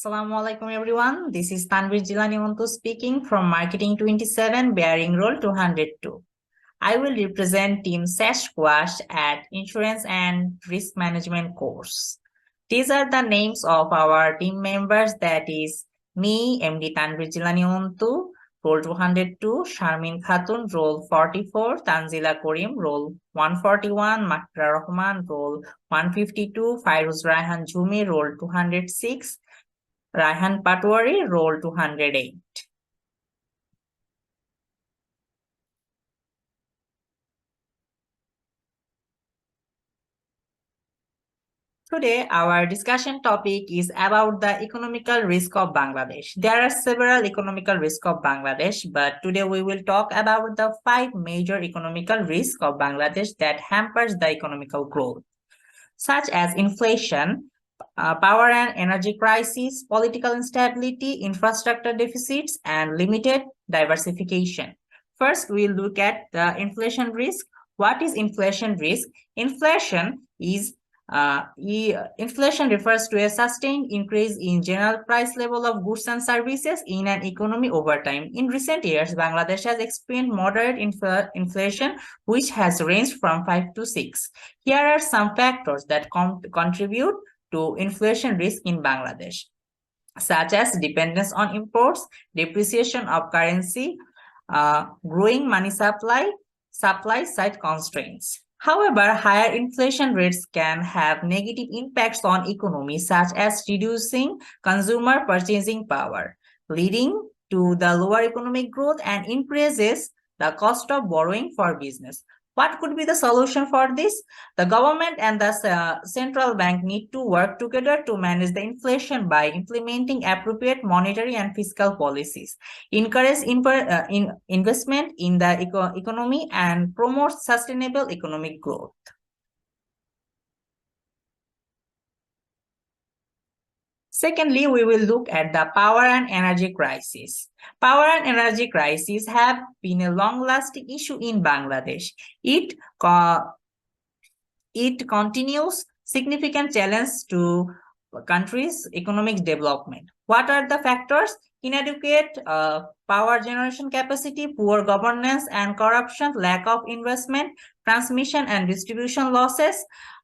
Assalamualaikum everyone. This is Tanvir Jilani Ontu speaking from Marketing 27, bearing role 202. I will represent Team Sasquatch at Insurance and Risk Management course. These are the names of our team members, that is me, MD Tanvir Jilani Ontu, role 202, Sharmin Khatun, role 44, Tanzila Korim, role 141, Makra Rahman, role 152, Fairuz Raihan Jumi, role 206, Raihan Patwari, role 208. Today, our discussion topic is about the economical risk of Bangladesh. There are several economical risks of Bangladesh, but today we will talk about the 5 major economical risks of Bangladesh that hampers the economical growth, such as inflation, power and energy crisis, political instability, infrastructure deficits, and limited diversification. First, we'll look at the inflation risk. What is inflation risk? Inflation refers to a sustained increase in general price level of goods and services in an economy over time. In recent years, Bangladesh has experienced moderate inflation, which has ranged from 5 to 6. Here are some factors that contribute to inflation risk in Bangladesh, such as dependence on imports, depreciation of currency, growing money supply side constraints. However, higher inflation rates can have negative impacts on economy, such as reducing consumer purchasing power, leading to the lower economic growth and increases the cost of borrowing for business. What could be the solution for this? The government and the central bank need to work together to manage the inflation by implementing appropriate monetary and fiscal policies, encourage investment in the economy, and promote sustainable economic growth. Secondly, we will look at the power and energy crisis. Power and energy crisis have been a long-lasting issue in Bangladesh. It continues significant challenge to country's economic development. What are the factors? Inadequate power generation capacity, poor governance and corruption, lack of investment, transmission and distribution losses,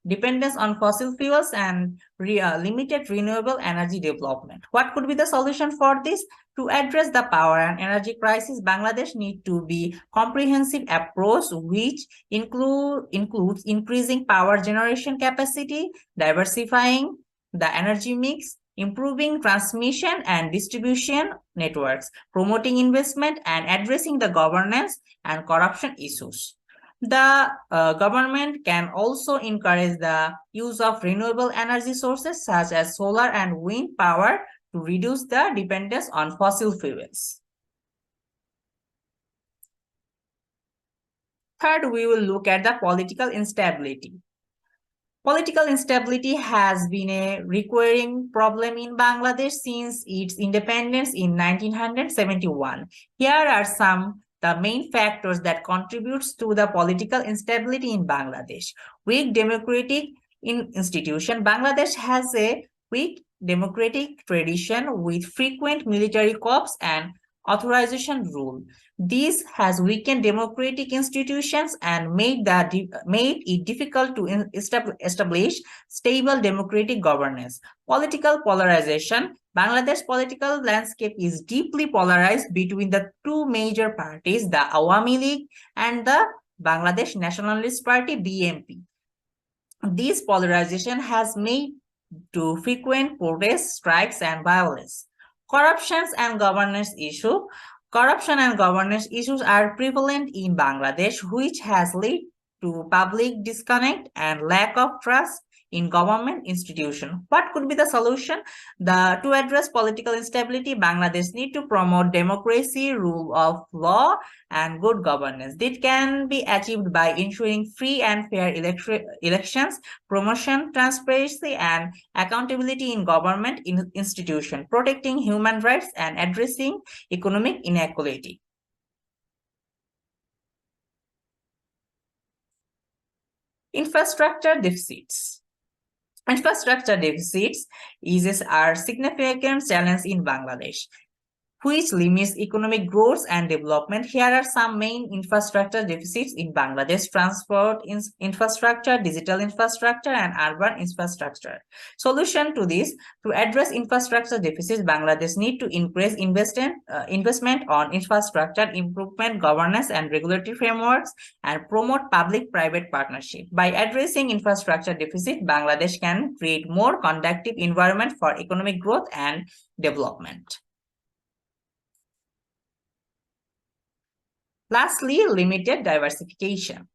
dependence on fossil fuels, and limited renewable energy development. What could be the solution for this? To address the power and energy crisis, Bangladesh needs to be comprehensive approach, which includes increasing power generation capacity, diversifying the energy mix, improving transmission and distribution networks, promoting investment, and addressing the governance and corruption issues. The government can also encourage the use of renewable energy sources such as solar and wind power to reduce the dependence on fossil fuels. Third, we will look at the political instability. Political instability has been a recurring problem in Bangladesh since its independence in 1971. Here are the main factors that contributes to the political instability in Bangladesh. Weak democratic institution. Bangladesh has a weak democratic tradition with frequent military coups and authorization rule. This has weakened democratic institutions and made it difficult to establish stable democratic governance. Political polarization. Bangladesh political landscape is deeply polarized between the two major parties, the Awami League and the Bangladesh Nationalist Party, BNP. This polarization has made to frequent protests, strikes, and violence. Corruption and governance issues are prevalent in Bangladesh, which has led to public disconnect and lack of trust in government institutions. What could be the solution? To address political instability, Bangladesh need to promote democracy, rule of law, and good governance. This can be achieved by ensuring free and fair elections, promotion transparency and accountability in government institutions, protecting human rights, and addressing economic inequality. Infrastructure deficits. Infrastructure deficits are significant challenge in Bangladesh, which limits economic growth and development. Here are some main infrastructure deficits in Bangladesh: transport infrastructure, digital infrastructure, and urban infrastructure. Solution to this: to address infrastructure deficits, Bangladesh need to increase investment on infrastructure improvement, governance, and regulatory frameworks, and promote public-private partnership. By addressing infrastructure deficit, Bangladesh can create more conducive environment for economic growth and development. Lastly, limited diversification.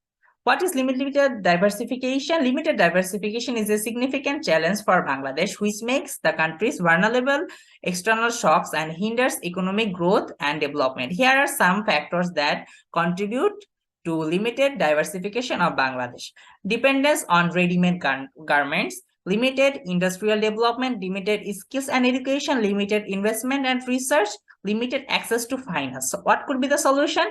What is limited diversification? Limited diversification is a significant challenge for Bangladesh, which makes the countries vulnerable external shocks and hinders economic growth and development. Here are some factors that contribute to limited diversification of Bangladesh: dependence on ready-made garments, limited industrial development, limited skills and education, limited investment and research, limited access to finance. So what could be the solution?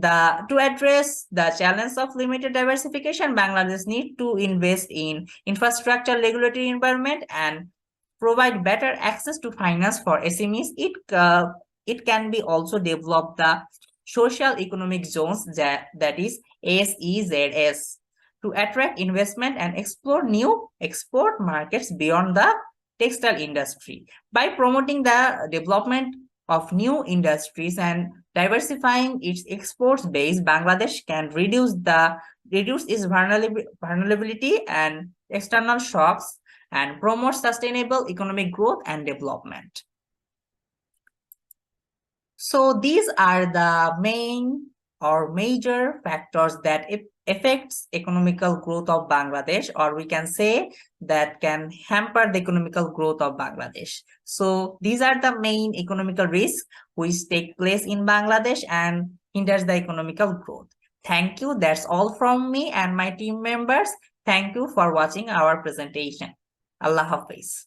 To address the challenge of limited diversification, Bangladesh needs to invest in infrastructure, regulatory environment, and provide better access to finance for SMEs. It can be also develop the social economic zones, that is SEZs, to attract investment and explore new export markets beyond the textile industry. By promoting the development of new industries and diversifying its exports base, Bangladesh can reduce its vulnerability and external shocks and promote sustainable economic growth and development. So these are the main or major factors that affects economical growth of Bangladesh, or we can say that can hamper the economical growth of Bangladesh. So these are the main economical risks which take place in Bangladesh and hinders the economical growth. Thank you. That's all from me and my team members. Thank you for watching our presentation. Allah Hafiz.